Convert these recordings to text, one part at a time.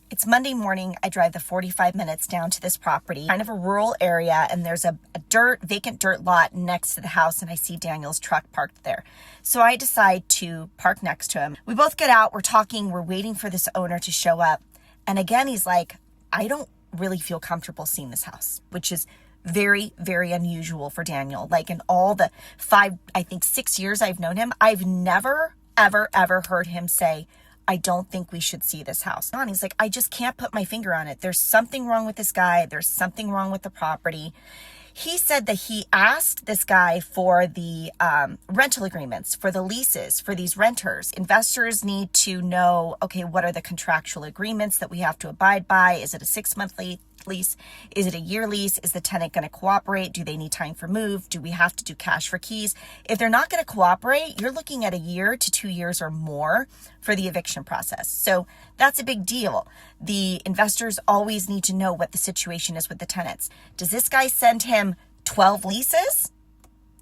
It's Monday morning. I drive the 45 minutes down to this property, kind of a rural area, and there's a vacant dirt lot next to the house, and I see Daniel's truck parked there. So I decide to park next to him. We both get out, we're talking, we're waiting for this owner to show up. And again, he's like, I don't really feel comfortable seeing this house, which is very, very unusual for Daniel. Like in all the 6 years I've known him, I've never, ever heard him say, I don't think we should see this house. And he's like, I just can't put my finger on it. There's something wrong with this guy. There's something wrong with the property. He said that he asked this guy for the rental agreements, for the leases, for these renters. Investors need to know, okay, what are the contractual agreements that we have to abide by? Is it a 6-month lease? Is it a year lease? Is the tenant going to cooperate? Do they need time for move? Do we have to do cash for keys? If they're not going to cooperate, you're looking at 1 year to 2 years or more for the eviction process. So that's a big deal. The investors always need to know what the situation is with the tenants. Does this guy send him 12 leases?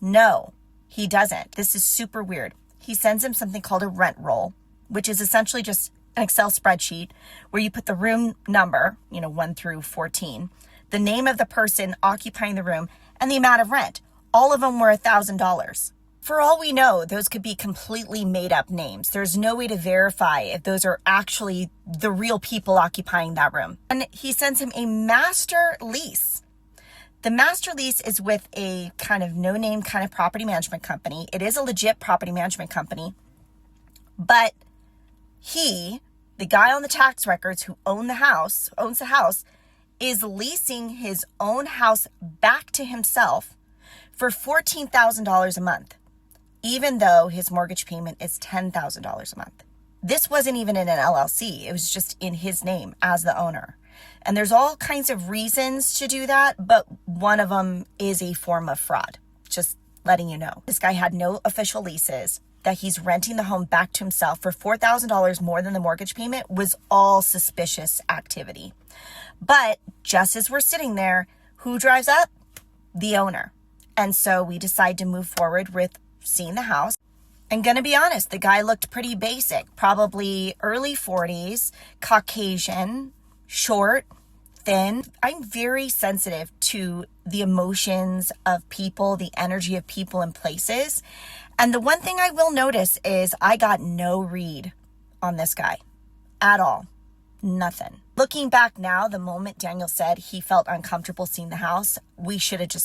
No, he doesn't. This is super weird. He sends him something called a rent roll, which is essentially just an Excel spreadsheet where you put the room number, 1 through 14, the name of the person occupying the room, and the amount of rent. All of them were $1,000. For all we know, those could be completely made up names. There's no way to verify if those are actually the real people occupying that room. And he sends him a master lease. The master lease is with a kind of no-name kind of property management company. It is a legit property management company, but the guy on the tax records who owns the house, is leasing his own house back to himself for $14,000 a month, even though his mortgage payment is $10,000 a month. This wasn't even in an LLC. It was just in his name as the owner. And there's all kinds of reasons to do that, but one of them is a form of fraud. Just letting you know. This guy had no official leases. That he's renting the home back to himself for $4,000 more than the mortgage payment was all suspicious activity. But just as we're sitting there, who drives up? The owner. And so we decide to move forward with seeing the house. I'm going to be honest, the guy looked pretty basic, probably early 40s, Caucasian, short, thin. I'm very sensitive to the emotions of people, the energy of people and places. And the one thing I will notice is I got no read on this guy at all. Nothing. Looking back now, the moment Daniel said he felt uncomfortable seeing the house, we should have just